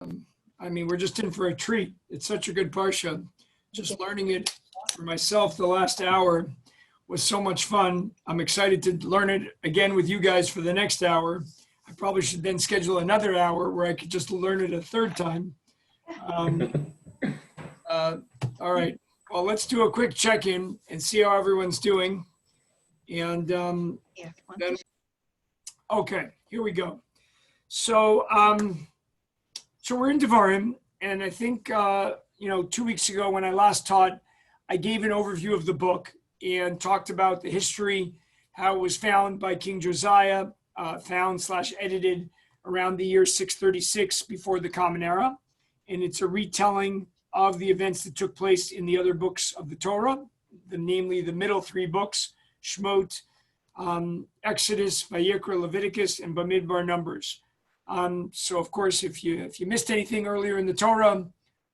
I mean, we're just in for a treat. It's such a good parsha. Just learning it for myself the last hour was so much fun. I'm excited to learn it again with you guys for the next hour. I probably should then schedule another hour where I could just learn it a third time. All right. Well, let's do a quick check-in and see how everyone's doing. And then, okay, here we go. So, so we're in Devarim, and I think 2 weeks ago when I last taught, I gave an overview of the book and talked about the history, how it was found by King Josiah, found/edited around the year 636 before the Common Era, and it's a retelling of the events that took place in the other books of the Torah, namely the middle three books, Shmot, Exodus, Vayikra, Leviticus, and Bamidbar, Numbers. So of course, if you missed anything earlier in the Torah,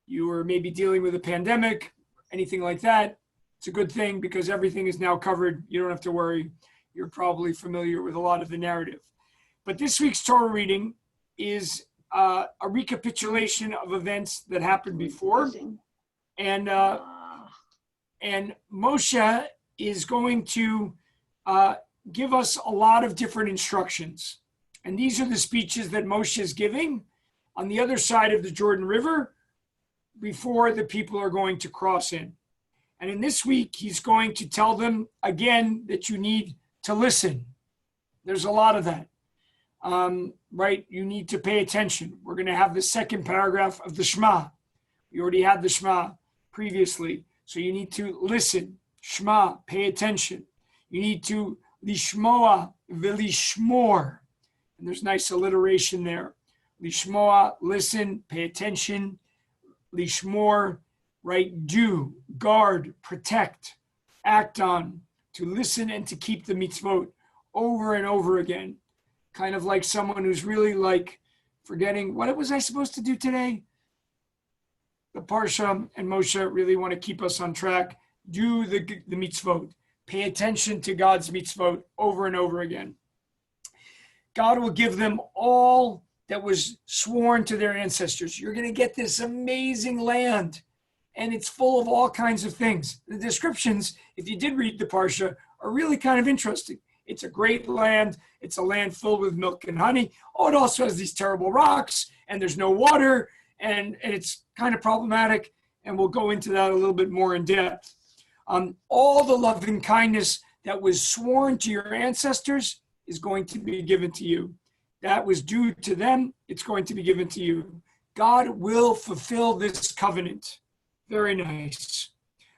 you were maybe dealing with a pandemic, anything like that, it's a good thing because everything is now covered. You don't have to worry. You're probably familiar with a lot of the narrative. But this week's Torah reading is a recapitulation of events that happened before. And Moshe is going to give us a lot of different instructions. And these are the speeches that Moshe is giving on the other side of the Jordan River before the people are going to cross in. And in this week, he's going to tell them again that you need to listen. There's a lot of that, right? You need to pay attention. We're going to have the second paragraph of the Shema. We already had the Shema previously. So you need to listen. Shema, pay attention. You need to lishmoa v'lishmor. And there's nice alliteration there. Lishmoa, listen, pay attention. Lishmor, right? Do, guard, protect, act on, to listen and to keep the mitzvot over and over again. Kind of like someone who's really like forgetting, what was I supposed to do today? The Parsha and Moshe really want to keep us on track. Do the mitzvot. Pay attention to God's mitzvot over and over again. God will give them all that was sworn to their ancestors. You're going to get this amazing land, and it's full of all kinds of things. The descriptions, if you did read the Parsha, are really kind of interesting. It's a great land. It's a land filled with milk and honey. Oh, it also has these terrible rocks, and there's no water, and it's kind of problematic, and we'll go into that a little bit more in depth. All the loving kindness that was sworn to your ancestors is going to be given to you. That was due to them. It's going to be given to you. God will fulfill this covenant. Very nice.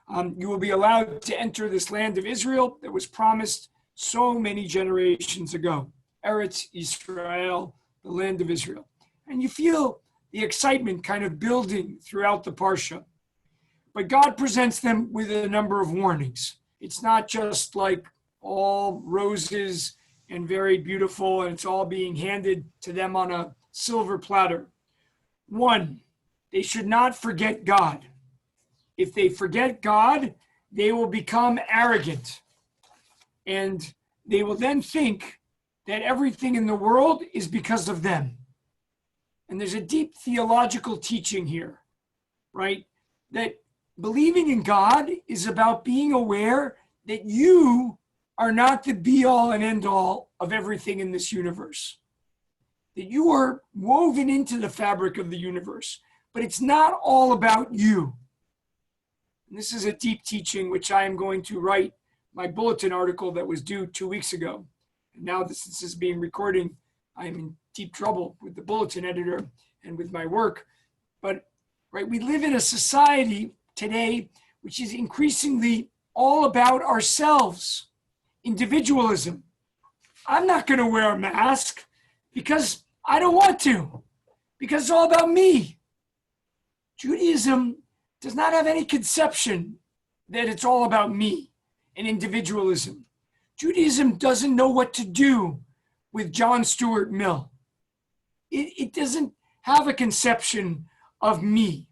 You will be allowed to enter this land of Israel that was promised so many generations ago. Eretz Israel, the land of Israel. And you feel the excitement kind of building throughout the Parsha. But God presents them with a number of warnings. It's not just like all roses and very beautiful, and it's all being handed to them on a silver platter. One, they should not forget God. If they forget God, they will become arrogant. And they will then think that everything in the world is because of them. And there's a deep theological teaching here, right? That believing in God is about being aware that you are not the be-all and end-all of everything in this universe. That you are woven into the fabric of the universe, but it's not all about you. And this is a deep teaching which I am going to write my bulletin article that was due 2 weeks ago. And now this is being recorded. I am in deep trouble with the bulletin editor and with my work. But right, we live in a society today which is increasingly all about ourselves. Individualism. I'm not going to wear a mask because I don't want to, because it's all about me. Judaism does not have any conception that it's all about me and individualism. Judaism doesn't know what to do with John Stuart Mill. It doesn't have a conception of me.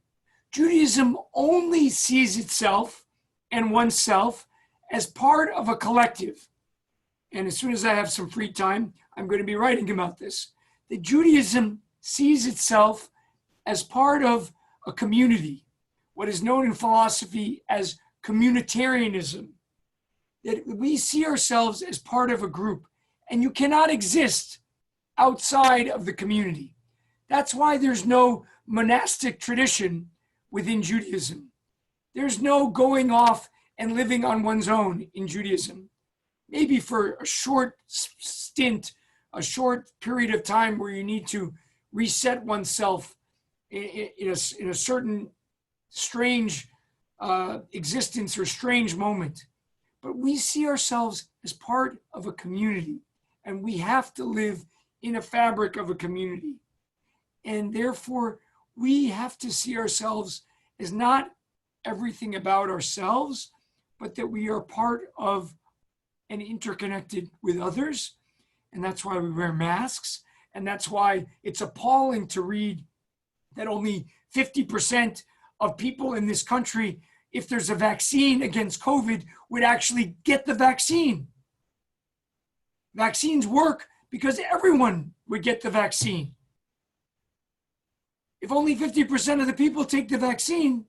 Judaism only sees itself and oneself as part of a collective. And as soon as I have some free time, I'm going to be writing about this. That Judaism sees itself as part of a community, what is known in philosophy as communitarianism, that we see ourselves as part of a group, and you cannot exist outside of the community. That's why there's no monastic tradition within Judaism. There's no going off and living on one's own in Judaism. Maybe for a short stint, a short period of time where you need to reset oneself in a certain strange existence or strange moment. But we see ourselves as part of a community, and we have to live in a fabric of a community. And therefore, we have to see ourselves as not everything about ourselves, but that we are part of and interconnected with others. And that's why we wear masks. And that's why it's appalling to read that only 50% of people in this country, if there's a vaccine against COVID, would actually get the vaccine. Vaccines work because everyone would get the vaccine. If only 50% of the people take the vaccine,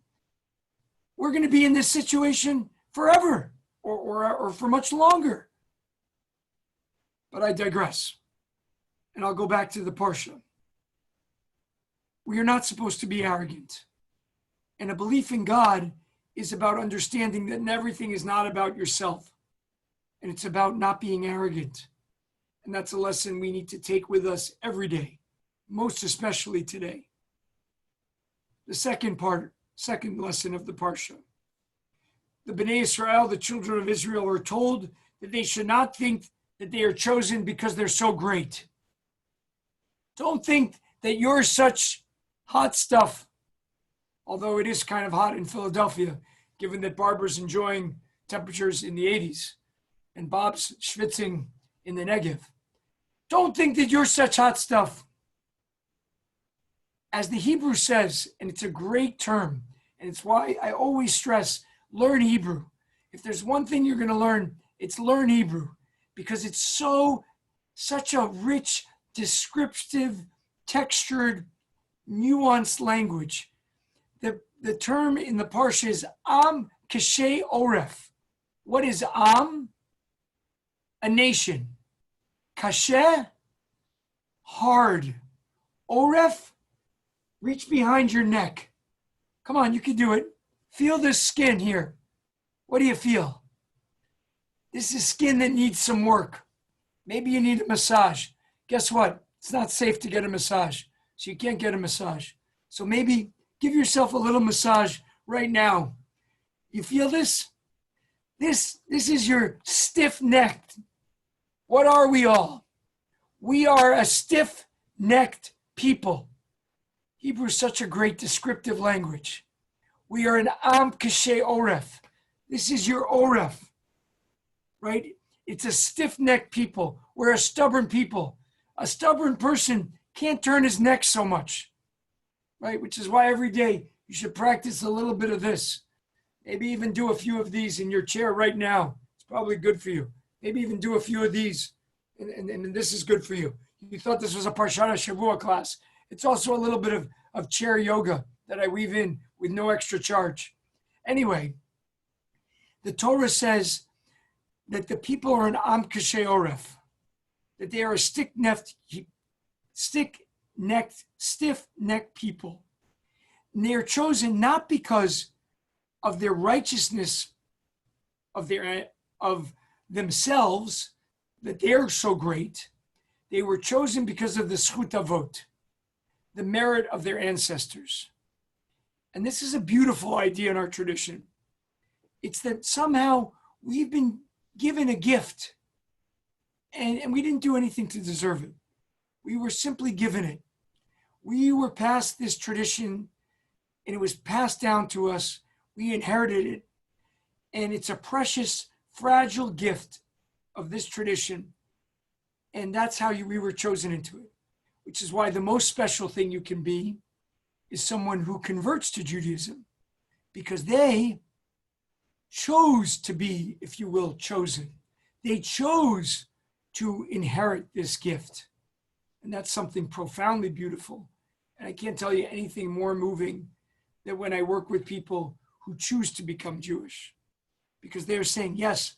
we're going to be in this situation forever or for much longer. But I digress. And I'll go back to the Parsha. We are not supposed to be arrogant. And a belief in God is about understanding that everything is not about yourself. And it's about not being arrogant. And that's a lesson we need to take with us every day, most especially today. The second lesson of the Parsha. The Bnei Israel, the children of Israel, are told that they should not think that they are chosen because they're so great. Don't think that you're such hot stuff, although it is kind of hot in Philadelphia, given that Barbara's enjoying temperatures in the 80s and Bob's schwitzing in the Ekev. Don't think that you're such hot stuff. As the Hebrew says, and it's a great term, and it's why I always stress, learn Hebrew. If there's one thing you're going to learn, it's learn Hebrew, because it's such a rich, descriptive, textured, nuanced language. The term in the Parsha is Am Kashei Oref. What is Am? A nation. Kasheh, hard. Oref, reach behind your neck. Come on, you can do it. Feel this skin here. What do you feel? This is skin that needs some work. Maybe you need a massage. Guess what? It's not safe to get a massage, so you can't get a massage. So maybe give yourself a little massage right now. You feel this? This is your stiff-necked. What are we all? We are a stiff-necked people. Hebrew is such a great descriptive language. We are an Am Kashei Oref. This is your Oref, right? It's a stiff-necked people. We're a stubborn people. A stubborn person can't turn his neck so much, right? Which is why every day you should practice a little bit of this. Maybe even do a few of these in your chair right now. It's probably good for you. Maybe even do a few of these, and this is good for you. You thought this was a Parshat Shavua class. It's also a little bit of chair yoga that I weave in with no extra charge. Anyway, the Torah says that the people are an Am Kashei Oref, that they are a stiff-necked, stiff-necked people. And they are chosen not because of their righteousness of themselves, that they're so great. They were chosen because of the Zchut Avot, the merit of their ancestors. And this is a beautiful idea in our tradition. It's that somehow we've been given a gift, and we didn't do anything to deserve it. We were simply given it. We were passed this tradition, and it was passed down to us. We inherited it, and it's a precious, fragile gift of this tradition, and that's how we were chosen into it, which is why the most special thing you can be is someone who converts to Judaism, because they chose to be, if you will, chosen. They chose to inherit this gift. And that's something profoundly beautiful. And I can't tell you anything more moving than when I work with people who choose to become Jewish, because they're saying, yes,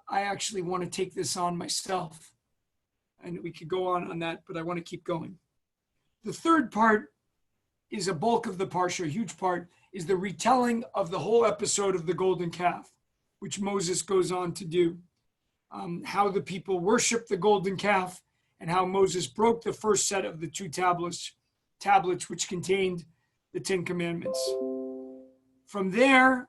I actually want to take this on myself. And we could go on that, but I want to keep going. The third part is a bulk of the parsha, a huge part, is the retelling of the whole episode of the golden calf, which Moses goes on to do. How the people worshiped the golden calf and how Moses broke the first set of the two tablets which contained the Ten Commandments. From there,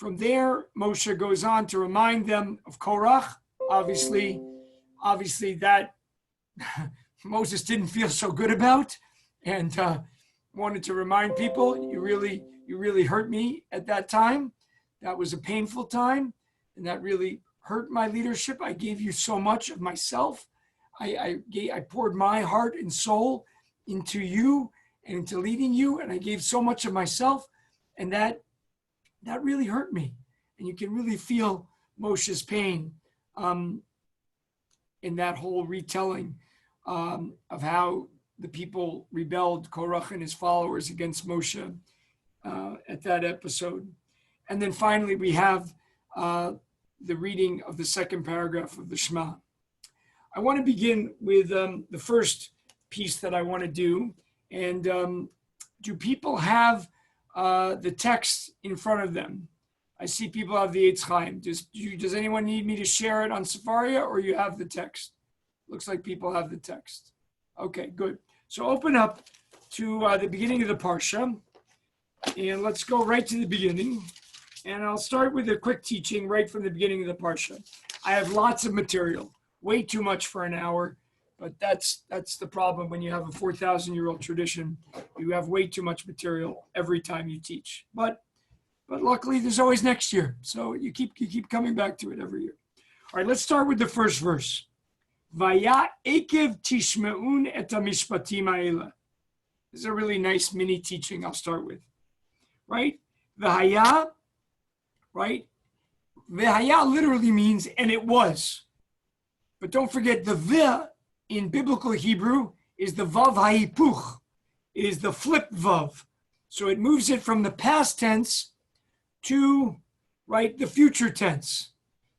Moshe goes on to remind them of Korach. Obviously that Moses didn't feel so good about, and wanted to remind people, you really hurt me at that time. That was a painful time, and that really hurt my leadership. I gave you so much of myself. I poured my heart and soul into you and into leading you, and I gave so much of myself, and that really hurt me. And you can really feel Moshe's pain in that whole retelling of how the people rebelled, Korach and his followers, against Moshe at that episode. And then finally, we have the reading of the second paragraph of the Shema. I want to begin with the first piece that I want to do. And do people have the text in front of them? I see people have the Eitz Chaim. Does anyone need me to share it on Sefaria, or you have the text? Looks like people have the text. Okay, good. So open up to the beginning of the Parsha, and let's go right to the beginning. And I'll start with a quick teaching right from the beginning of the Parsha. I have lots of material, way too much for an hour, but that's the problem when you have a 4,000-year-old tradition. You have way too much material every time you teach. But luckily, there's always next year, so you keep coming back to it every year. All right, let's start with the first verse. Vaya Ekev tishmeun et hamishpatim ha'ela. This is a really nice mini teaching I'll start with. Right? Vahaya, right? Vahaya literally means, and it was. But don't forget, the veh in biblical Hebrew is the vav ha'ipuch. It is the flip vav. So it moves it from the past tense to, right, the future tense.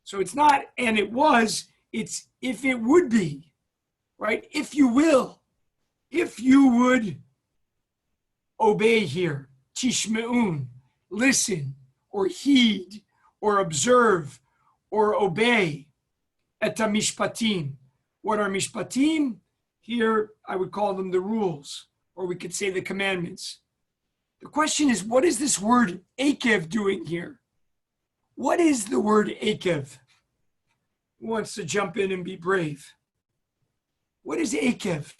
So it's not, and it was, it's if it would be, right? If you will, if you would obey here, tishmeun, listen, or heed, or observe, or obey, et hamishpatim. What are mishpatim? Here, I would call them the rules, or we could say the commandments. The question is, what is this word Ekev doing here? What is the word Ekev? Who wants to jump in and be brave? What is Ekev?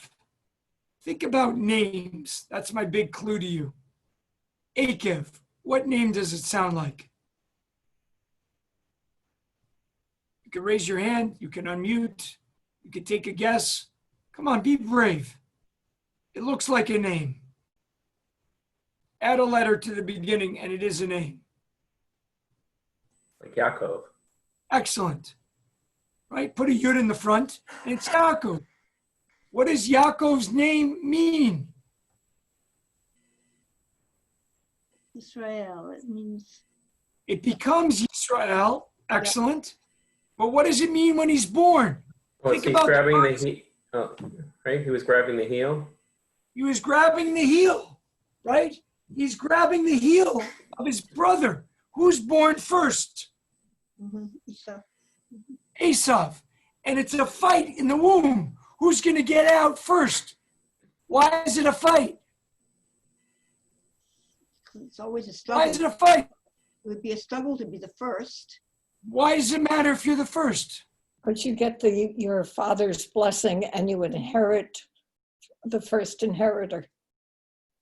Think about names. That's my big clue to you. Ekev. What name does it sound like? You can raise your hand. You can unmute. You can take a guess. Come on, be brave. It looks like a name. Add a letter to the beginning, and it is a name. Like Yaakov. Excellent. Right? Put a yud in the front, and it's Yaakov. What does Yaakov's name mean? Israel. It means. It becomes Yisrael. Excellent. But what does it mean when he's born? Was he grabbing the heel? Oh, right? He was grabbing the heel? He was grabbing the heel, right? He's grabbing the heel of his brother. Who's born first? Esau. Esav. And it's a fight in the womb. Who's going to get out first? Why is it a fight? It's always a struggle. Why is it a fight? It would be a struggle to be the first. Why does it matter if you're the first? But you get your father's blessing and you inherit the first inheritor.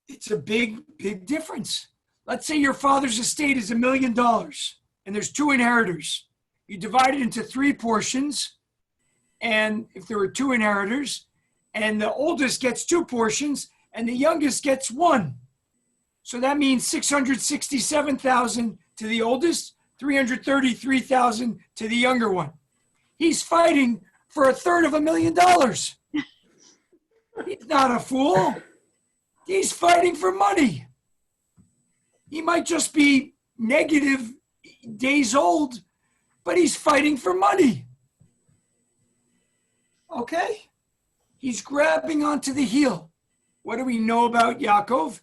It's a big, big difference. Let's say your father's estate is $1 million and there's 2 inheritors. You divide it into 3 portions. And if there were 2 inheritors, and the oldest gets 2 portions and the youngest gets 1. So that means 667,000 to the oldest, 333,000 to the younger one. He's fighting for $1/3 of $1 million. He's not a fool. He's fighting for money. He might just be negative days old, but he's fighting for money. Okay? He's grabbing onto the heel. What do we know about Yaakov?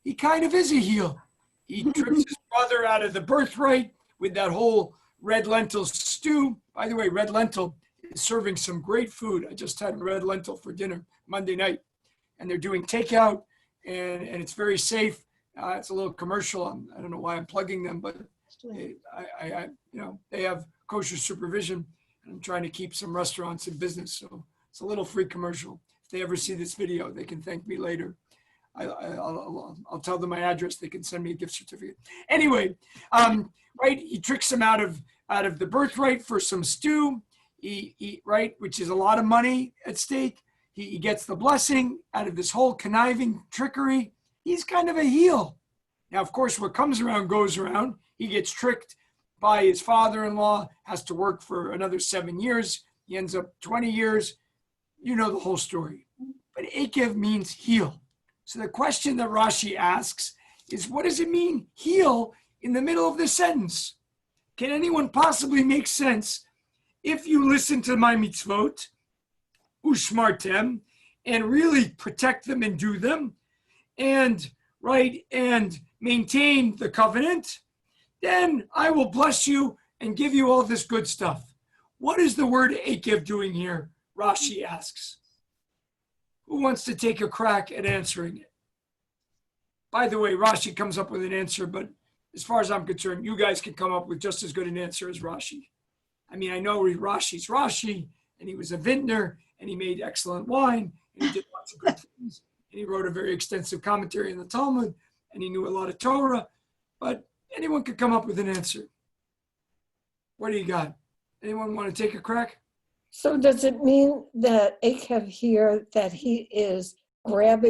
He kind of is a heel. He trips his brother out of the birthright with that whole red lentil stew. By the way, red lentil is serving some great food. I just had red lentil for dinner Monday night, and they're doing takeout, and it's very safe. It's a little commercial. I don't know why I'm plugging them, but they have kosher supervision, and I'm trying to keep some restaurants in business. So it's a little free commercial. If they ever see this video, they can thank me later. I'll tell them my address. They can send me a gift certificate. Anyway, right? He tricks him out of the birthright for some stew. Right, which is a lot of money at stake. He gets the blessing out of this whole conniving trickery. He's kind of a heel. Now, of course, what comes around goes around. He gets tricked by his father-in-law, has to work for another 7 years. He ends up 20 years. You know the whole story. But Ekev means heel. So the question that Rashi asks is, what does it mean, heel, in the middle of this sentence? Can anyone possibly make sense if you listen to my mitzvot, ushmartem, and really protect them and do them, and maintain the covenant, then I will bless you and give you all this good stuff. What is the word Ekev doing here? Rashi asks. Who wants to take a crack at answering it? By the way, Rashi comes up with an answer, but as far as I'm concerned, you guys can come up with just as good an answer as Rashi. I mean, I know Rashi's Rashi, and he was a vintner, and he made excellent wine, and he did lots of good things, and he wrote a very extensive commentary in the Talmud, and he knew a lot of Torah, but anyone could come up with an answer. What do you got? Anyone want to take a crack? So does it mean that Ekev here, that he is grab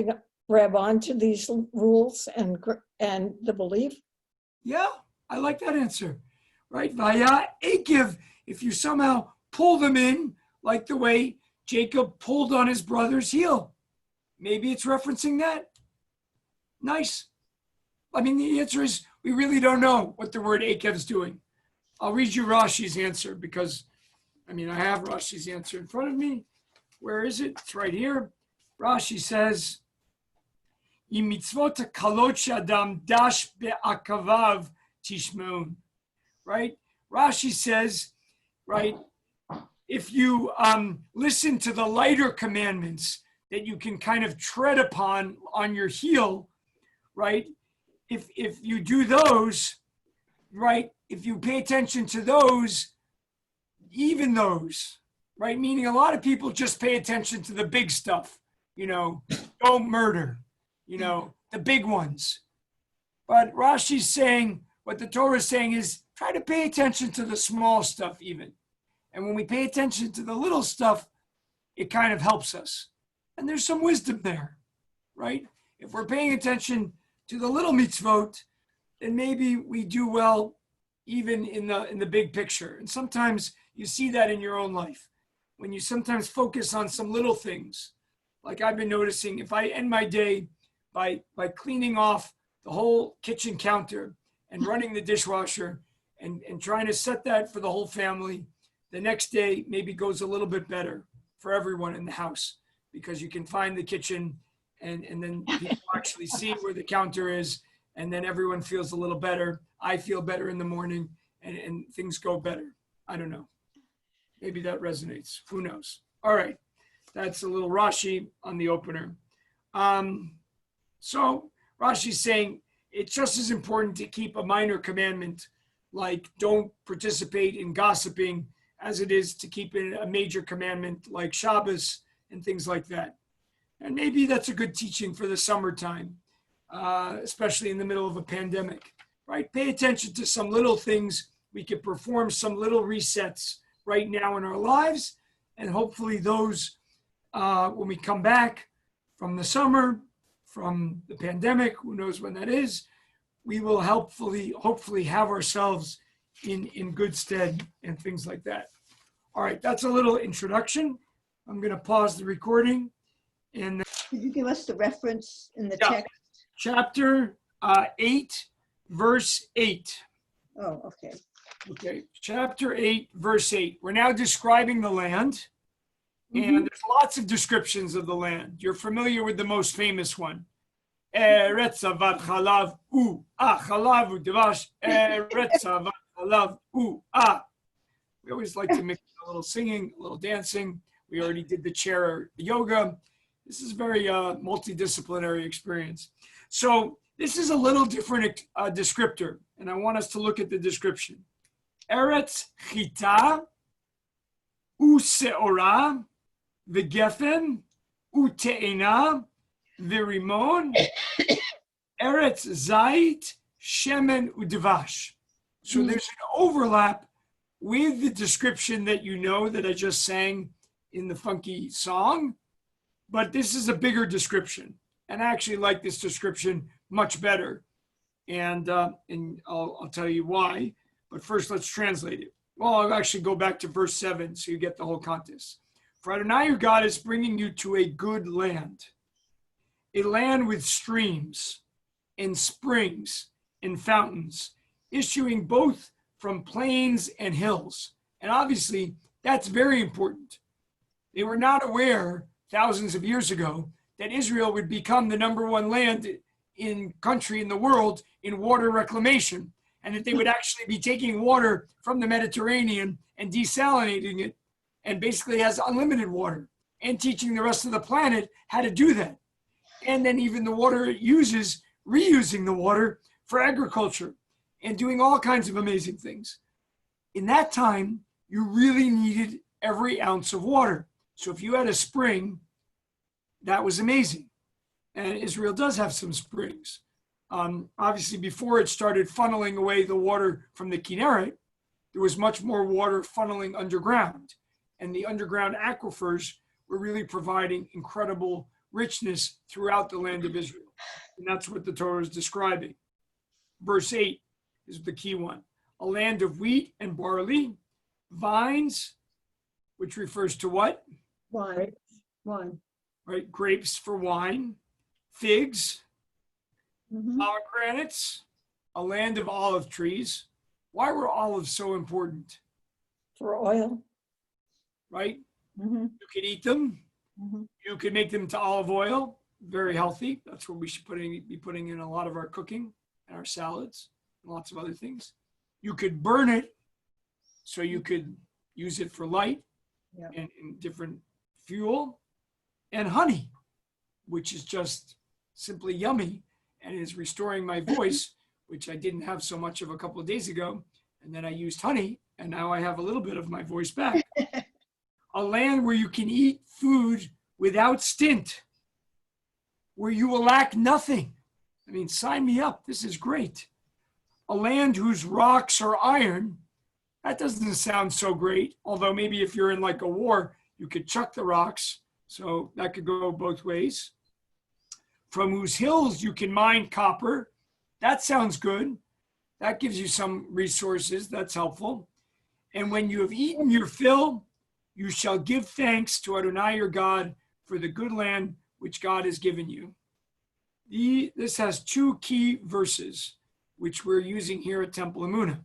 onto these rules and the belief? Yeah, I like that answer, right? Vaya Ekev, if you somehow pull them in, like the way Jacob pulled on his brother's heel. Maybe it's referencing that. Nice. I mean, the answer is we really don't know what the word Ekev is doing. I'll read you Rashi's answer because, I mean, I have Rashi's answer in front of me. Where is it? It's right here. Rashi says, "Imitzvot kalot adam dash be'akavav tishmeun." Right? Rashi says, right, if you listen to the lighter commandments that you can kind of tread upon on your heel, right? If you do those, right? If you pay attention to those, even those, right? Meaning a lot of people just pay attention to the big stuff, don't murder, the big ones. But Rashi's saying, what the Torah is saying is try to pay attention to the small stuff even. And when we pay attention to the little stuff, it kind of helps us. And there's some wisdom there, right? If we're paying attention to the little mitzvot, then maybe we do well even in the big picture. And sometimes you see that in your own life. When you sometimes focus on some little things, like I've been noticing, if I end my day by cleaning off the whole kitchen counter and running the dishwasher and trying to set that for the whole family, the next day maybe goes a little bit better for everyone in the house because you can find the kitchen and then people actually see where the counter is, and then everyone feels a little better. I feel better in the morning and things go better. I don't know. Maybe that resonates. Who knows? All right. That's a little Rashi on the opener. So Rashi's saying it's just as important to keep a minor commandment like don't participate in gossiping as it is to keep a major commandment like Shabbos and things like that. And maybe that's a good teaching for the summertime, especially in the middle of a pandemic, right? Pay attention to some little things. We could perform some little resets right now in our lives. And hopefully those, when we come back from the summer, from the pandemic, who knows when that is, we will hopefully have ourselves in good stead and things like that. All right, that's a little introduction. I'm going to pause the recording in Could you give us the reference in the Yeah. text? chapter 8, verse 8. Oh, okay. Okay, chapter 8, verse 8. We're now describing the land, and Mhm. there's lots of descriptions of the land. You're familiar with the most famous one. Eretz avat chalav chalav udvash. Eretz avat chalav We always like to mix a little singing, a little dancing. We already did the chair yoga. This is a very multidisciplinary experience. So this is a little different descriptor, and I want us to look at the description. Eretz chita useora v'gefen ute'ena v'rimon eretz zait shemen udvash. So there's an overlap with the description that you know that I just sang in the funky song, but this is a bigger description, and I actually like this description much better, and I'll tell you why. But first, let's translate it. Well, I'll actually go back to verse 7 so you get the whole context. For Adonai your God is bringing you to a good land, a land with streams and springs and fountains, issuing both from plains and hills. And obviously, that's very important. They were not aware thousands of years ago that Israel would become the #1 land in country in the world in water reclamation, and that they would actually be taking water from the Mediterranean and desalinating it, and basically has unlimited water, and teaching the rest of the planet how to do that. And then even the water it uses, reusing the water for agriculture and doing all kinds of amazing things. In that time, you really needed every ounce of water. So if you had a spring, that was amazing. And Israel does have some springs. Obviously, before it started funneling away the water from the Kinneret, there was much more water funneling underground. And the underground aquifers were really providing incredible richness throughout the land of Israel. And that's what the Torah is describing. Verse 8 is the key one. A land of wheat and barley, vines, which refers to what? Wine. Wine. Right, grapes for wine, figs, Mhm. pomegranates, a land of olive trees. Why were olives so important? For oil. Right? Mhm. You could eat them. Mhm. You could make them to olive oil. Very healthy. That's what we should be putting in a lot of our cooking and our salads and lots of other things. You could burn it, so you could use it for light Yeah. and different fuel. And honey, which is just simply yummy and is restoring my voice, which I didn't have so much of a couple of days ago. And then I used honey, and now I have a little bit of my voice back. A land where you can eat food without stint, where you will lack nothing. I mean, sign me up. This is great. A land whose rocks are iron. That doesn't sound so great, although maybe if you're in like a war, you could chuck the rocks. So that could go both ways. From whose hills you can mine copper. That sounds good. That gives you some resources. That's helpful. And when you have eaten your fill, you shall give thanks to Adonai your God for the good land which God has given you. This has two key verses, which we're using here at Temple Emunah.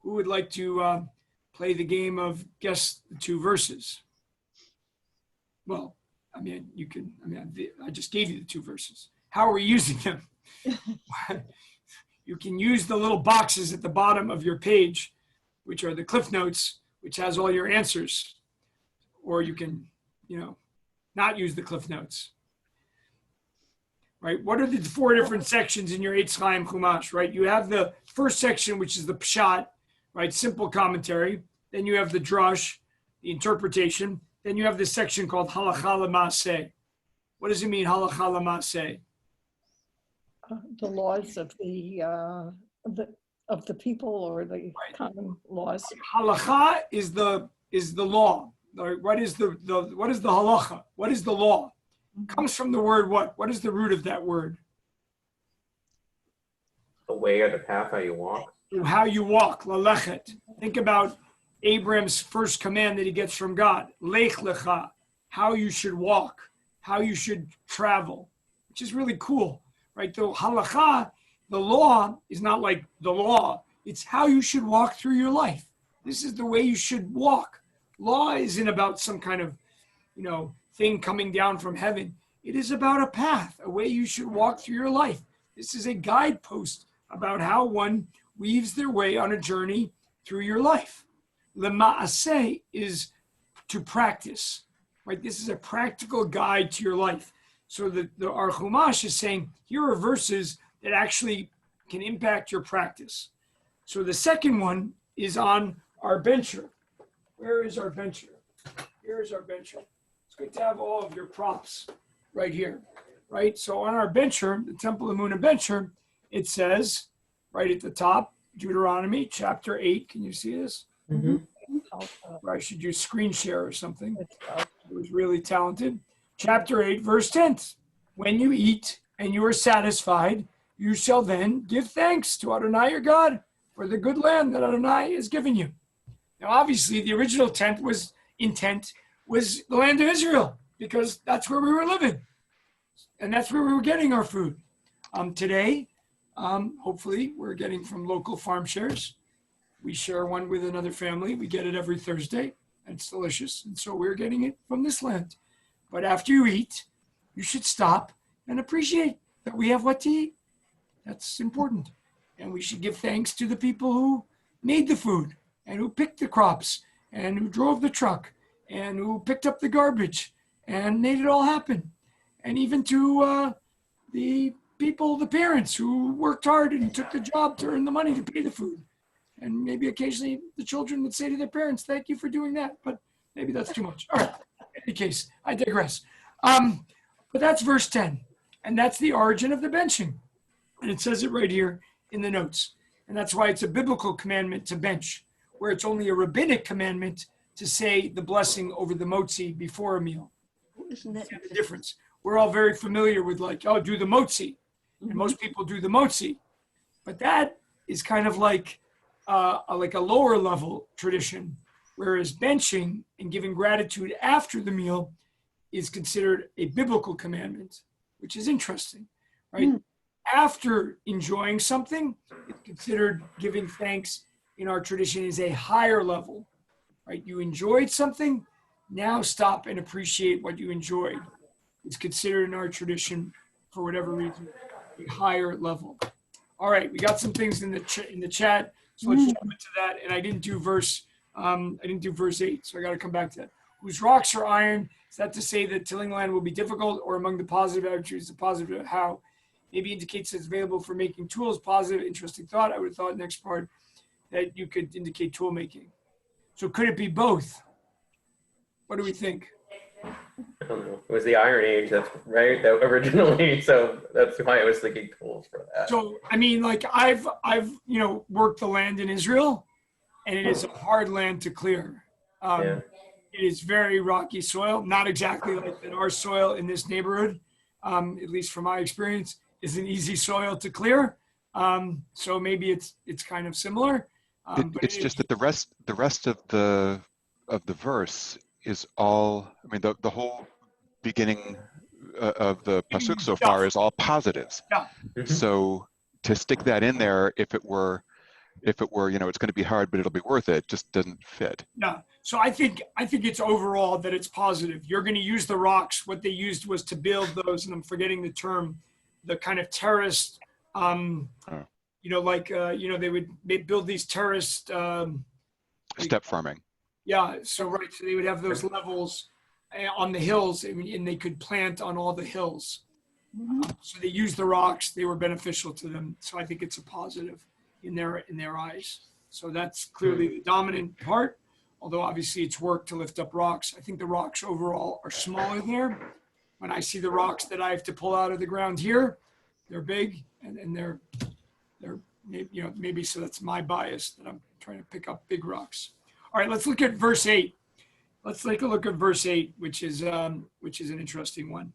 Who would like to play the game of guess the two verses? Well, I mean, you can, I just gave you the two verses. How are we using them? You can use the little boxes at the bottom of your page, which are the Cliff Notes, which has all your answers. Or you can, not use the Cliff Notes. Right? What are the 4 different sections in your Eitz Chaim Chumash, right? You have the first section, which is the Pshat, right? Simple commentary. Then you have the Drush, the interpretation. Then you have this section called Halacha L'Maaseh. What does it mean, Halacha L'Maaseh? The laws of the people, or the common laws. Halacha is the law. Right? What is the halacha? What is the law? Comes from the word what? What is the root of that word? The way or the path how you walk. How you walk, lalechet. Think about Abraham's first command that he gets from God, lech lecha, how you should walk. how you should travel, which is really cool, right? The halakha, the law, is not like the law. It's how you should walk through your life. This is the way you should walk. Law isn't about some kind of, thing coming down from heaven. It is about a path, a way you should walk through your life. This is a guidepost about how one weaves their way on a journey through your life. Lema'aseh is to practice, right? This is a practical guide to your life. So our Chumash is saying, here are verses that actually can impact your practice. So the second one is on our bencher. Where is our bencher? Here is our bencher. It's good to have all of your props right here, right? So on our bencher, the Temple of Amunah bencher, it says right at the top, Deuteronomy chapter 8. Can you see this? Mm-hmm. Or I should use screen share or something. It was really talented. Chapter 8, verse 10. When you eat and you are satisfied, you shall then give thanks to Adonai your God for the good land that Adonai has given you. Now, obviously, the original intent was the land of Israel, because that's where we were living. And that's where we were getting our food. Today, hopefully, we're getting from local farm shares. We share one with another family. We get it every Thursday, and it's delicious. And so we're getting it from this land. But after you eat, you should stop and appreciate that we have what to eat. That's important. And we should give thanks to the people who made the food and who picked the crops and who drove the truck and who picked up the garbage and made it all happen. And even to the people, the parents who worked hard and took the job to earn the money to pay the food. And maybe occasionally the children would say to their parents, thank you for doing that, but maybe that's too much. All right, in any case, I digress. But that's verse 10, and that's the origin of the benching. And it says it right here in the notes. And that's why it's a biblical commandment to bench, where it's only a rabbinic commandment to say the blessing over the motzi before a meal. Isn't that The difference? We're all very familiar with do the motzi. And most people do the motzi. But that is kind of like a lower level tradition, whereas benching and giving gratitude after the meal is considered a biblical commandment, which is interesting, right? After enjoying something, it's considered giving thanks in our tradition is a higher level, right? You enjoyed something, now stop and appreciate what you enjoyed. It's considered in our tradition, for whatever reason, a higher level. All right, we got some things in the chat, so let's jump into that. And I didn't do verse 8, so I got to come back to that. Whose rocks are iron? Is that to say that tilling land will be difficult, or among the positive attributes, the positive how? Maybe indicates it's available for making tools. Positive, interesting thought. I would have thought next part that you could indicate tool making. So could it be both? What do we think? I don't know. It was the Iron Age, that's right, that originally. So that's why I was thinking tools for that. So I mean, I've worked the land in Israel, and it is a hard land to clear. Yeah. It is very rocky soil, not exactly like that. Our soil in this neighborhood, at least from my experience, is an easy soil to clear. So maybe it's kind of similar. It's just that the rest of the verse is all. I mean, the whole beginning of the pasuk so far is all positives. Yeah. Mhm. So to stick that in there, if it were, it's going to be hard, but it'll be worth it, just doesn't fit. Yeah. So I think it's overall that it's positive. You're going to use the rocks. What they used was to build those, and I'm forgetting the term, the kind of terraced, they would build these terraced. Step farming. Yeah. So they would have those levels on the hills, and they could plant on all the hills. So they used the rocks. They were beneficial to them. So I think it's a positive in their eyes. So that's clearly the dominant part. Although obviously it's work to lift up rocks. I think the rocks overall are smaller there. When I see the rocks that I have to pull out of the ground here, they're big, and they're maybe so that's my bias that I'm trying to pick up big rocks. All right, let's look at verse 8. Let's take a look at verse 8, which is an interesting one.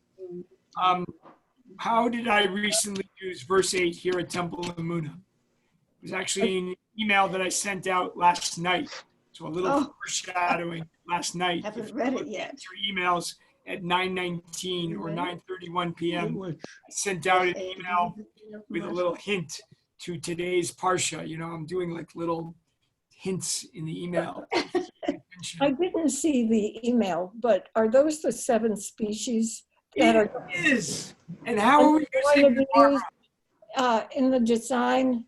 How did I recently use verse 8 here at Temple of Amunah? It was actually an email that I sent out last night. So a little foreshadowing last night. Haven't read it yet. Your emails, at 9:19 or 9:31 p.m. Which, I sent out an email with a little hint to today's Parsha. You know, I'm doing like little hints in the email. I didn't see the email, but are those the 7 species that It are is. And how are we going using to it, be Barbara? used in the design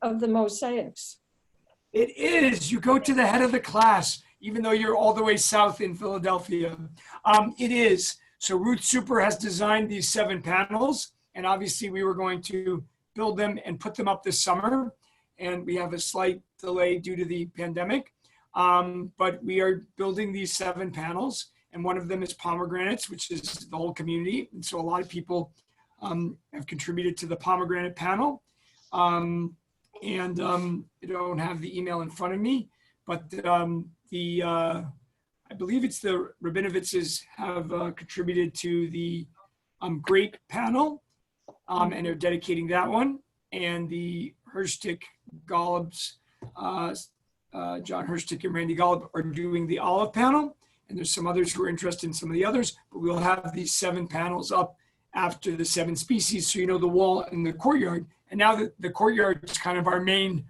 of the mosaics? It is. You go to the head of the class, even though you're all the way south in Philadelphia. It is. So Ruth Super has designed these 7 panels, and obviously we were going to build them and put them up this summer. And we have a slight delay due to the pandemic. But we are building these 7 panels, and one of them is pomegranates, which is the whole community. And so a lot of people have contributed to the pomegranate panel. I don't have the email in front of me, but I believe it's the Rabinovitzes have contributed to the grape panel, and they're dedicating that one. And the Hirschtick Golubs, John Hirschtick and Randy Golub are doing the olive panel. And there's some others who are interested in some of the others, but we'll have these 7 panels up after the 7 species. So, you know, the wall and the courtyard. And now that the courtyard is kind of our main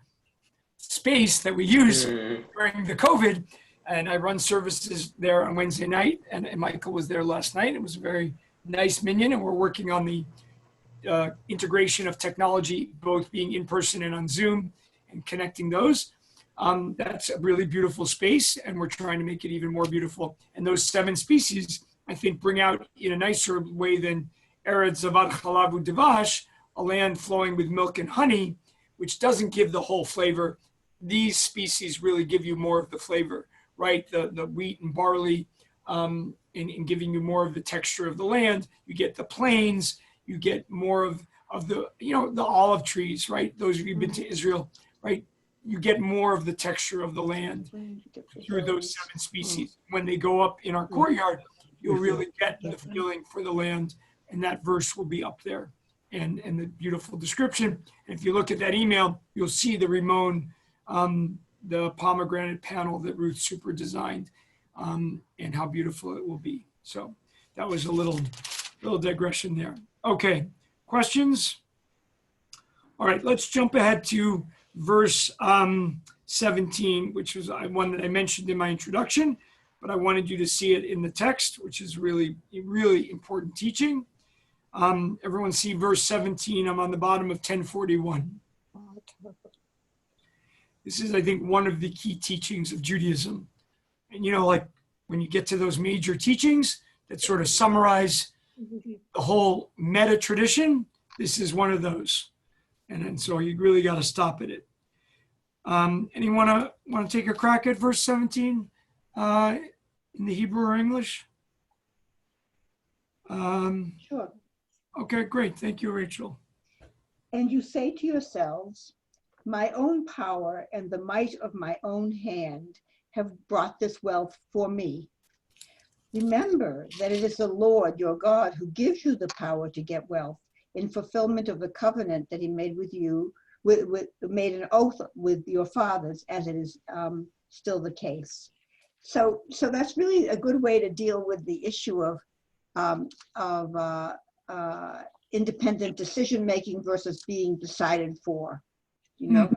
space that we use during the COVID. And I run services there on Wednesday night, and Michael was there last night. It was a very nice minyan, and we're working on the integration of technology, both being in person and on Zoom, and connecting those. That's a really beautiful space, and we're trying to make it even more beautiful. And those 7 species, I think, bring out in a nicer way than Eretz Zavad Chalav U'Devash, a land flowing with milk and honey, which doesn't give the whole flavor. These species really give you more of the flavor, right? The wheat and barley, in giving you more of the texture of the land. You get the plains, you get more of the, you know, the olive trees, right? Those of you who've been to Israel, right? You get more of the texture of the land through those 7 species. When they go up in our courtyard, you'll really get the feeling for the land, and that verse will be up there, and the beautiful description. And if you look at that email, you'll see the Rimon, the pomegranate panel that Ruth Super designed, and how beautiful it will be. So that was a little digression there. Okay, questions? All right, let's jump ahead to verse 17, which was one that I mentioned in my introduction, but I wanted you to see it in the text, which is really, really important teaching. Everyone see verse 17. I'm on the bottom of 1041. This is, I think, one of the key teachings of Judaism. And, you know, like when you get to those major teachings that sort of summarize the whole meta tradition, this is one of those. And so you really got to stop at it. Anyone want to take a crack at verse 17 in the Hebrew or English? Sure. Okay, great. Thank you, Rachel. And you say to yourselves, my own power and the might of my own hand have brought this wealth for me. Remember that it is the Lord your God who gives you the power to get wealth in fulfillment of the covenant that he made with you, made an oath with your fathers, as it is still the case. So that's really a good way to deal with the issue of independent decision making versus being decided for. You know,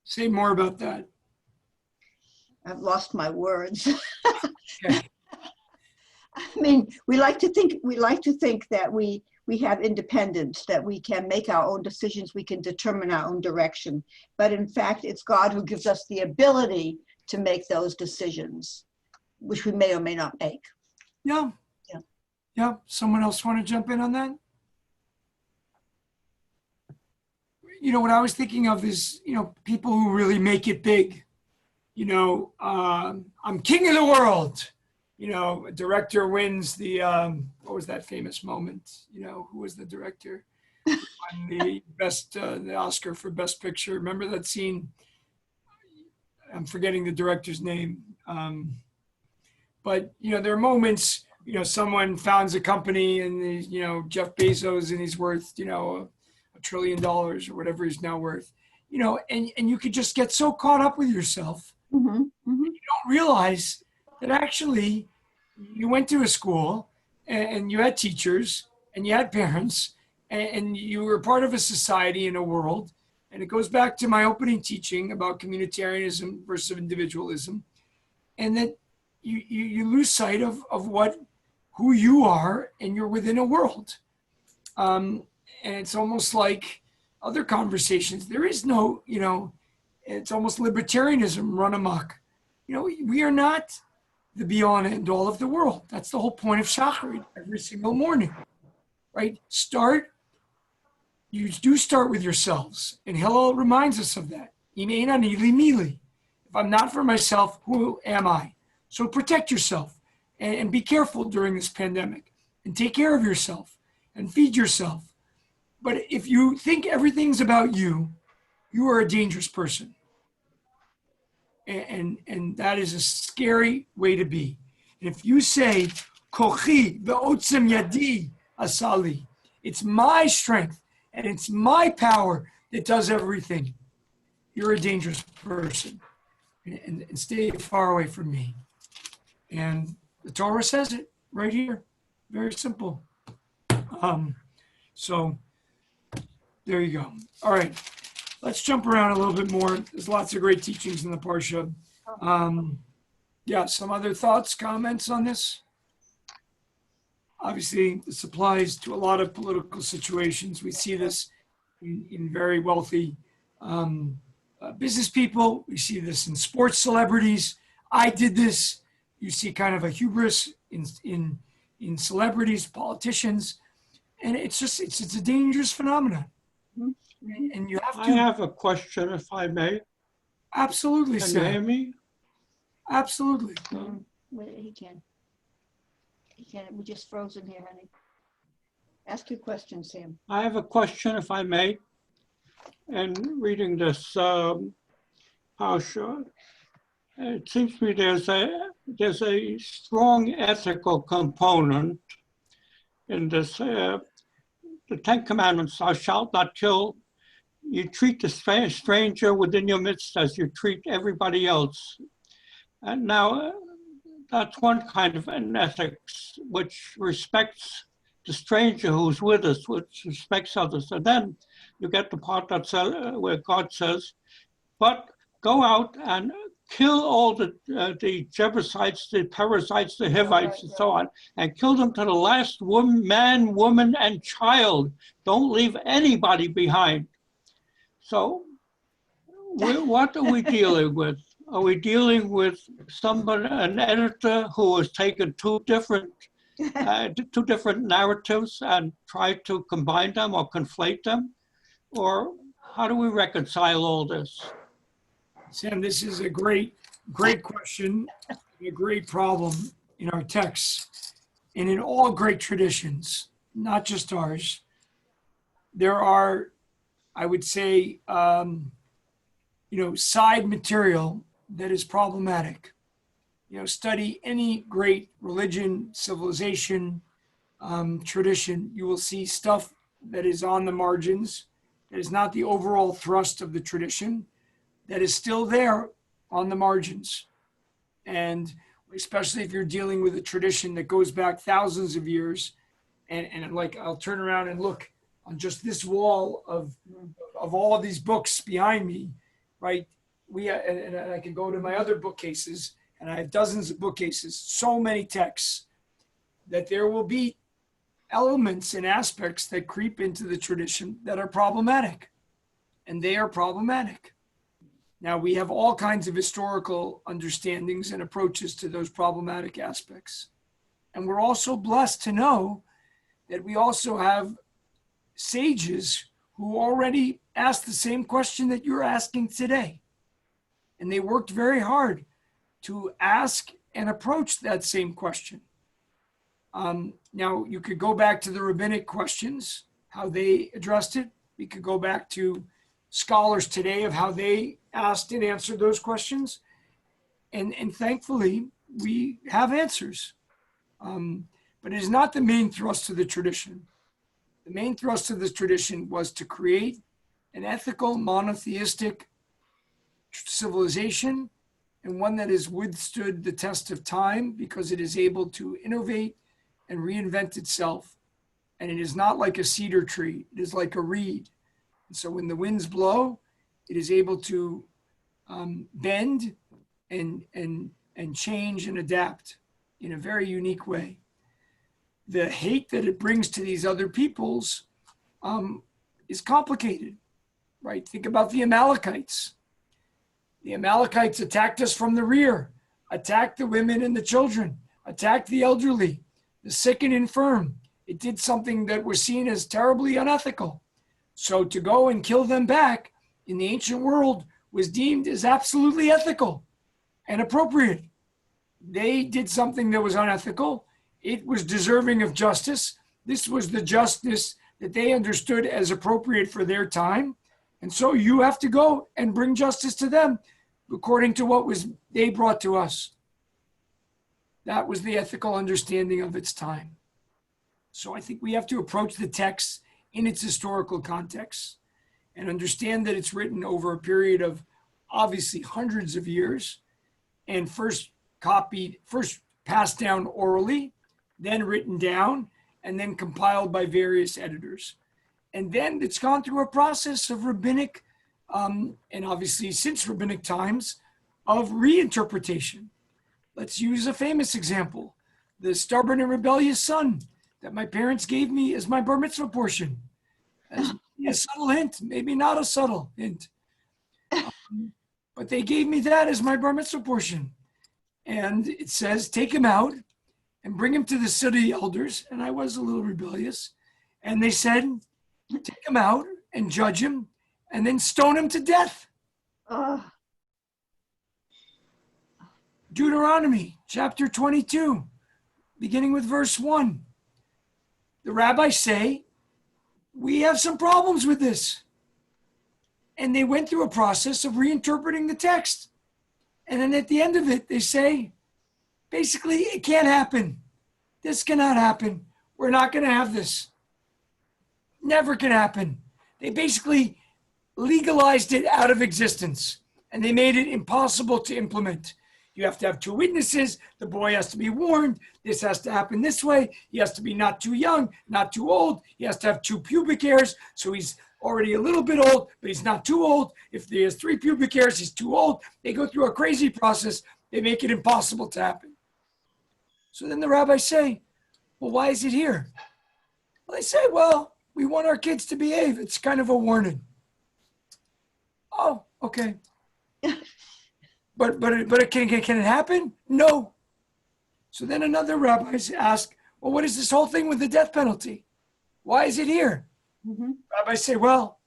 Say more about that. I've lost my words. Okay. I mean, we like to think that we have independence, that we can make our own decisions, we can determine our own direction. But in fact, it's God who gives us the ability to make those decisions, which we may or may not make. Yeah. Yeah. Yeah. Someone else want to jump in on that? You know, what I was thinking of is, you know, people who really make it big. You know, I'm king of the world. You know, a director wins the, what was that famous moment? You know, who was the director? Won the the Oscar for Best Picture. Remember that scene? I'm forgetting the director's name. But, you know, there are moments, you know, someone founds a company and, you know, Jeff Bezos and he's worth, you know, $1 trillion or whatever he's now worth, you know, and you could just get so caught up with yourself. Mm-hmm. Mm-hmm. You don't realize that actually you went to a school and you had teachers, and you had parents, and you were part of a society and a world. And it goes back to my opening teaching about communitarianism versus individualism, and that you lose sight of who you are, and you're within a world. And it's almost like other conversations. There is no, it's almost libertarianism run amok. We are not the be all and end all of the world. That's the whole point of Shacharit every single morning, right? You do start with yourselves. And Hillel reminds us of that. If I'm not for myself, who am I? So protect yourself and be careful during this pandemic and take care of yourself and feed yourself. But if you think everything's about you, you are a dangerous person. And that is a scary way to be. And if you say, Kochi ve'otzem yadi asali, it's my strength and it's my power that does everything, you're a dangerous person. And stay far away from me. And the Torah says it right here. Very simple. So there you go. All right. Let's jump around a little bit more. There's lots of great teachings in the Parsha. Yeah, some other thoughts, comments on this? Obviously, this applies to a lot of political situations. We see this in very wealthy business people. We see this in sports celebrities. I did this. You see kind of a hubris in celebrities, politicians, and it's a dangerous phenomenon. And you have to. I have a question, if I may. Absolutely, Can you hear Sam. me? Absolutely. He can. We just frozen here, honey. Ask your question, Sam. I have a question, if I may. And reading this parsha, it seems to me there's a strong ethical component in this. The Ten Commandments: "Thou shalt not kill." You treat the stranger within your midst as you treat everybody else. And now, that's one kind of an ethics which respects the stranger who's with us, which respects others. And then you get the part that says, where God says, "But go out and kill all the Jebusites, the Perizzites, the Hivites, and so on, and kill them to the last man, woman, and child. Don't leave anybody behind." So, what are we dealing with? Are we dealing with an editor who has taken two different narratives and tried to combine them or conflate them? Or how do we reconcile all this? Sam, this is a great question, a great problem in our texts and in all great traditions, not just ours. There are, I would say, side material that is problematic. Study any great religion, civilization, tradition, you will see stuff that is on the margins, that is not the overall thrust of the tradition, that is still there on the margins. And especially if you're dealing with a tradition that goes back thousands of years, and like I'll turn around and look on just this wall of all of these books behind me, right? And I can go to my other bookcases, and I have dozens of bookcases, so many texts, that there will be elements and aspects that creep into the tradition that are problematic, and they are problematic. Now, we have all kinds of historical understandings and approaches to those problematic aspects. And we're also blessed to know that we also have sages who already asked the same question that you're asking today. And they worked very hard to ask and approach that same question. Now, you could go back to the rabbinic questions, how they addressed it. We could go back to scholars today of how they asked and answered those questions. And thankfully, we have answers. But it is not the main thrust of the tradition. The main thrust of this tradition was to create an ethical, monotheistic civilization, and one that has withstood the test of time because it is able to innovate and reinvent itself. And it is not like a cedar tree. It is like a reed. And so when the winds blow, it is able to bend and change and adapt in a very unique way. The hate that it brings to these other peoples is complicated, right? Think about the Amalekites. The Amalekites attacked us from the rear, attacked the women and the children, attacked the elderly, the sick and infirm. It did something that was seen as terribly unethical. So to go and kill them back in the ancient world was deemed as absolutely ethical and appropriate. They did something that was unethical. It was deserving of justice. This was the justice that they understood as appropriate for their time. And so you have to go and bring justice to them according to what was they brought to us. That was the ethical understanding of its time. So I think we have to approach the text in its historical context and understand that it's written over a period of obviously hundreds of years, and first passed down orally, then written down, and then compiled by various editors. And then it's gone through a process of rabbinic, and obviously since rabbinic times, of reinterpretation. Let's use a famous example, the stubborn and rebellious son that my parents gave me as my bar mitzvah portion. As a subtle hint, maybe not a subtle hint. But they gave me that as my bar mitzvah portion. And it says, take him out and bring him to the city elders. And I was a little rebellious. And they said, take him out and judge him and then stone him to death. Deuteronomy chapter 22, beginning with verse 1. The rabbis say, we have some problems with this. And they went through a process of reinterpreting the text. And then at the end of it, they say, basically, it can't happen. This cannot happen. We're not going to have this. Never can happen. They basically legalized it out of existence, and they made it impossible to implement. You have to have two witnesses. The boy has to be warned. This has to happen this way. He has to be not too young, not too old. He has to have 2 pubic hairs. So he's already a little bit old, but he's not too old. If he has 3 pubic hairs, he's too old. They go through a crazy process. They make it impossible to happen. So then the rabbis say, well, why is it here? Well, they say, well, we want our kids to behave. It's kind of a warning. Oh, okay. But can it happen? No. So then another rabbi asked, well, what is this whole thing with the death penalty? Why is it here? Mm-hmm. Rabbis say, well,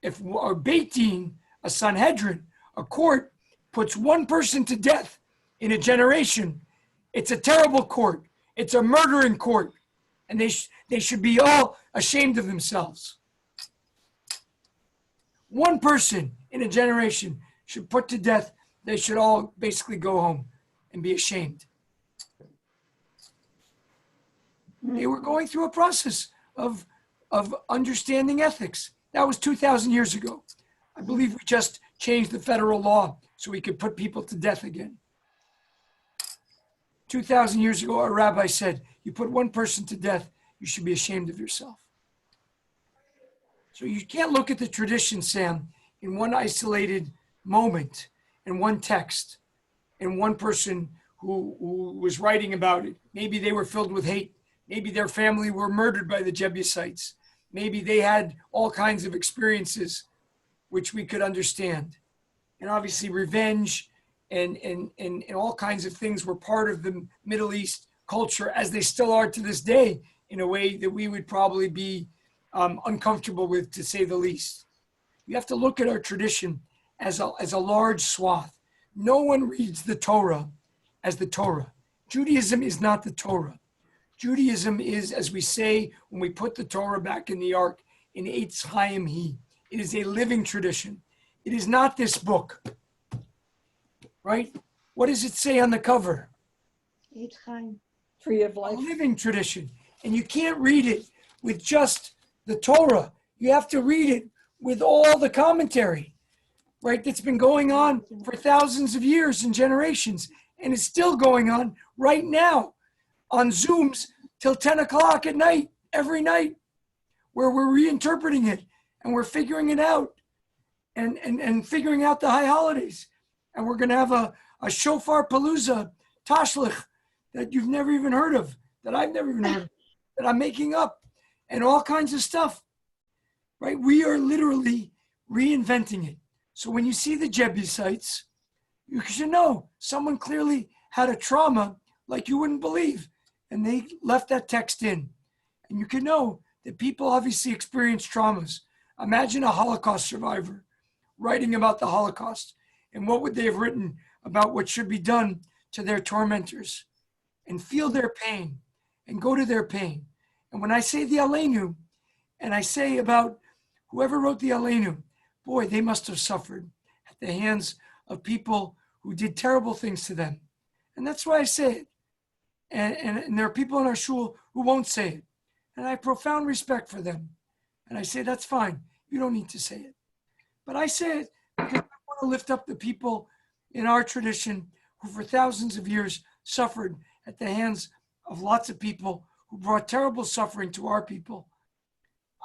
if a Beit Din, a Sanhedrin, a court puts one person to death in a generation, it's a terrible court. It's a murdering court. And they should be all ashamed of themselves. One person in a generation should put to death. They should all basically go home and be ashamed. They were going through a process of understanding ethics. That was 2,000 years ago. I believe we just changed the federal law so we could put people to death again. 2,000 years ago, a rabbi said, you put one person to death, you should be ashamed of yourself. So you can't look at the tradition, Sam, in one isolated moment, in one text, in one person who was writing about it. Maybe they were filled with hate. Maybe their family were murdered by the Jebusites. Maybe they had all kinds of experiences which we could understand. And obviously revenge and all kinds of things were part of the Middle East culture, as they still are to this day, in a way that we would probably be uncomfortable with, to say the least. You have to look at our tradition as a large swath. No one reads the Torah as the Torah. Judaism is not the Torah. Judaism is, as we say when we put the Torah back in the ark, in Eitz Chaim Hi. It is a living tradition. It is not this book, right? What does it say on the cover? Eitz Chaim. Tree of A life. living tradition. And you can't read it with just the Torah. You have to read it with all the commentary, right? That's been going on for thousands of years and generations. And it's still going on right now on Zooms till 10 o'clock at night, every night, where we're reinterpreting it and we're figuring it out and figuring out the high holidays. And we're going to have a shofar palooza, tashlich, that you've never even heard of, that I've never even heard of, that I'm making up, and all kinds of stuff, right? We are literally reinventing it. So when you see the Jebusites, you should know someone clearly had a trauma like you wouldn't believe, and they left that text in. And you can know that people obviously experience traumas. Imagine a Holocaust survivor writing about the Holocaust, and what would they have written about what should be done to their tormentors, and feel their pain and go to their pain. And when I say the Aleinu, and I say about whoever wrote the Aleinu, boy, they must have suffered at the hands of people who did terrible things to them. And that's why I say it. And there are people in our shul who won't say it. And I have profound respect for them. And I say, that's fine. You don't need to say it. But I say it because I want to lift up the people in our tradition who for thousands of years suffered at the hands of lots of people who brought terrible suffering to our people.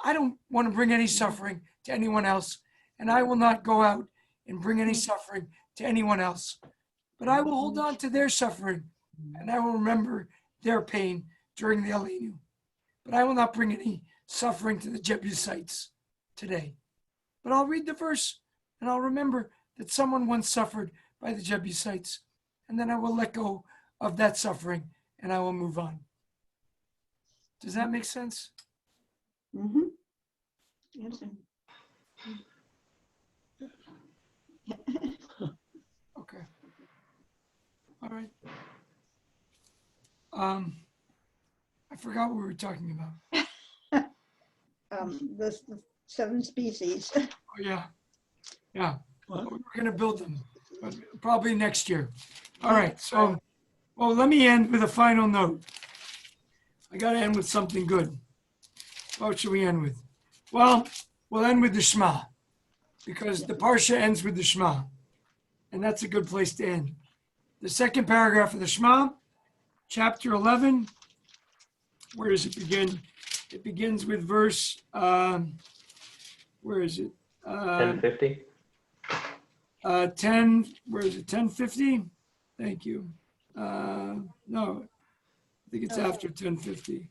I don't want to bring any suffering to anyone else, and I will not go out and bring any suffering to anyone else. But I will hold on to their suffering, and I will remember their pain during the Aleinu. But I will not bring any suffering to the Jebusites today. But I'll read the verse, and I'll remember that someone once suffered by the Jebusites, and then I will let go of that suffering, and I will move on. Does that make sense? Mm-hmm. Yes. Okay. All right. I forgot what we were talking about. The 7 species. Oh, yeah. Yeah. What? We're going to build them, but probably next year. All right. So, well, let me end with a final note. I got to end with something good. What should we end with? Well, we'll end with the Shema, because the Parsha ends with the Shema, and that's a good place to end. The second paragraph of the Shema, chapter 11, where does it begin? It begins with verse, where is it? 1050. 10, where is it? 1050? Thank you. No, I think it's after 1050.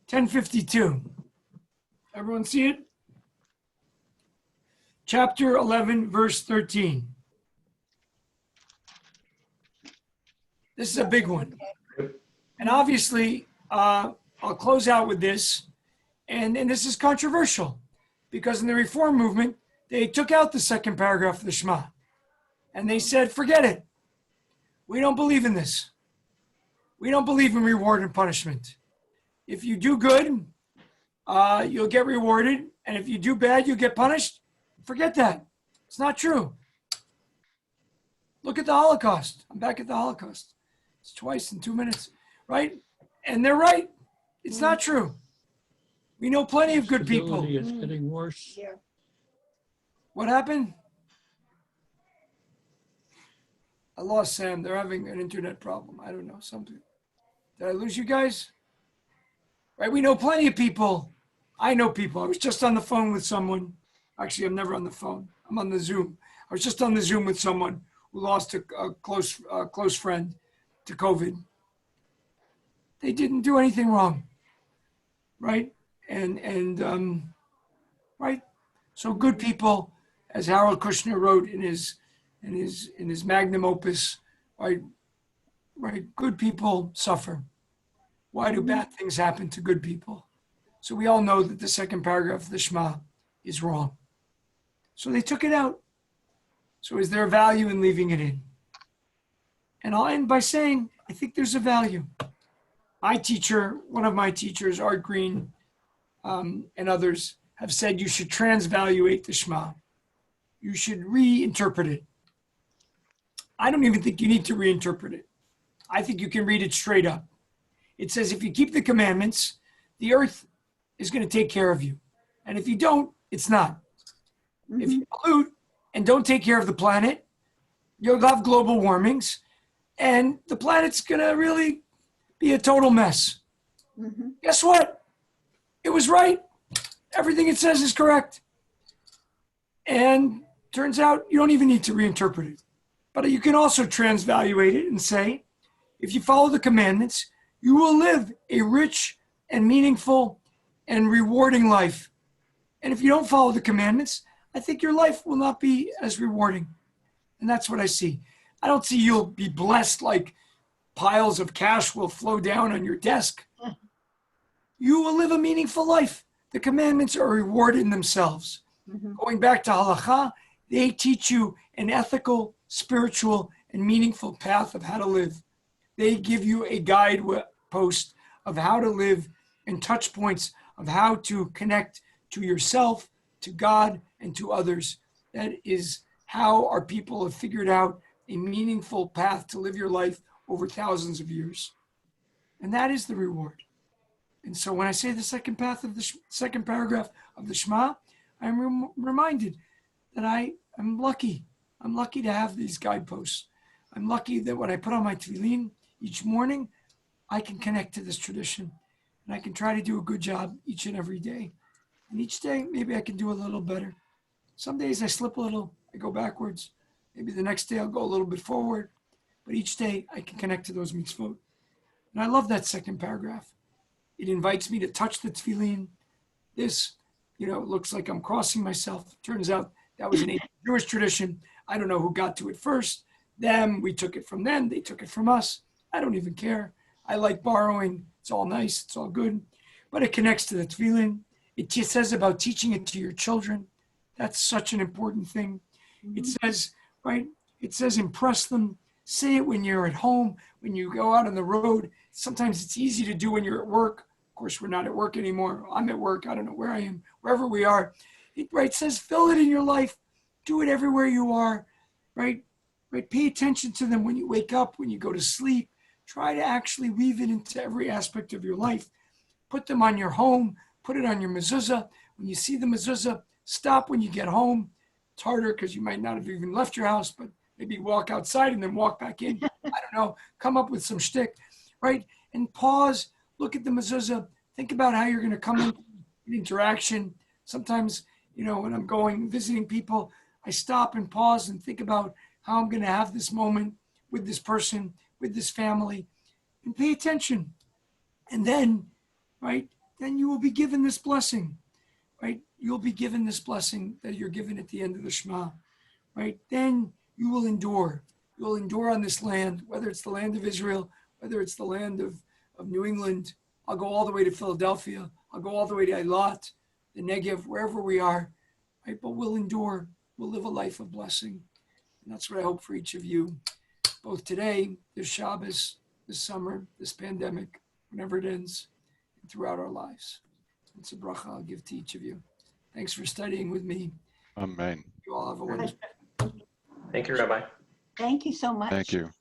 1052. Everyone see it? Chapter 11, verse 13. This is a big one. And obviously, I'll close out with this. And this is controversial, because in the Reform movement, they took out the second paragraph of the Shema. And they said, forget it. We don't believe in this. We don't believe in reward and punishment. If you do good, you'll get rewarded. And if you do bad, you'll get punished. Forget that. It's not true. Look at the Holocaust. I'm back at the Holocaust. It's twice in 2 minutes, right? And they're right. It's not true. We know plenty of good people. It's getting worse. Yeah. What happened? I lost Sam. They're having an internet problem. I don't know, something. Did I lose you guys? Right, we know plenty of people. I know people. I was just on the phone with someone. Actually, I'm never on the phone. I'm on the Zoom. I was just on the Zoom with someone who lost a close friend to COVID. They didn't do anything wrong, right? And right. So good people, as Harold Kushner wrote in his magnum opus, right? Good people suffer. Why do bad things happen to good people? So we all know that the second paragraph of the Shema is wrong. So they took it out. So is there a value in leaving it in? And I'll end by saying, I think there's a value. My teacher, one of my teachers, Art Green, and others have said you should transvaluate the Shema. You should reinterpret it. I don't even think you need to reinterpret it. I think you can read it straight up. It says, if you keep the commandments, the earth is going to take care of you. And if you don't, it's not. Mm-hmm. If you pollute and don't take care of the planet, you'll have global warmings, and the planet's going to really be a total mess. Mhm. Guess what? It was right. Everything it says is correct. And turns out you don't even need to reinterpret it. But you can also transvaluate it and say, if you follow the commandments, you will live a rich and meaningful and rewarding life. And if you don't follow the commandments, I think your life will not be as rewarding. And that's what I see. I don't see you'll be blessed like piles of cash will flow down on your desk. You will live a meaningful life. The commandments are rewarded in themselves. Mhm. Going back to halacha, they teach you an ethical, spiritual, and meaningful path of how to live. They give you a guide post of how to live and touch points of how to connect to yourself, to God, and to others. That is how our people have figured out a meaningful path to live your life over thousands of years. And that is the reward. And so when I say the second path of the second paragraph of the Shema, I'm reminded that I'm lucky. I'm lucky to have these guideposts. I'm lucky that when I put on my tefillin each morning, I can connect to this tradition. And I can try to do a good job each and every day. And each day, maybe I can do a little better. Some days I slip a little, I go backwards. Maybe the next day I'll go a little bit forward. But each day I can connect to those mitzvot. And I love that second paragraph. It invites me to touch the tefillin. This, looks like I'm crossing myself. Turns out that was an ancient Jewish tradition. I don't know who got to it first. Them, we took it from them. They took it from us. I don't even care. I like borrowing. It's all nice. It's all good. But it connects to the tefillin. It just says about teaching it to your children. That's such an important thing. It says, right? It says impress them. Say it when you're at home, when you go out on the road. Sometimes it's easy to do when you're at work. Of course, we're not at work anymore. I'm at work. I don't know where I am. Wherever we are. It says fill it in your life. Do it everywhere you are. Right? Pay attention to them when you wake up, when you go to sleep. Try to actually weave it into every aspect of your life. Put them on your home. Put it on your mezuzah. When you see the mezuzah, stop when you get home. It's harder because you might not have even left your house, but maybe walk outside and then walk back in. I don't know. Come up with some shtick, right? And pause. Look at the mezuzah. Think about how you're going to come into interaction. Sometimes, when I'm going visiting people, I stop and pause and think about how I'm going to have this moment with this person, with this family, and pay attention. And then, right, then you will be given this blessing, right? You'll be given this blessing that you're given at the end of the Shema, right? Then you will endure. You'll endure on this land, whether it's the land of Israel, whether it's the land of New England. I'll go all the way to Philadelphia. I'll go all the way to Eilat, the Negev, wherever we are, right? But we'll endure. We'll live a life of blessing. And that's what I hope for each of you, both today, this Shabbos, this summer, this pandemic, whenever it ends, and throughout our lives. It's a bracha I'll give to each of you. Thanks for studying with me. Amen. You all have a wonderful Thank you, Rabbi. Thank you so much. Thank you.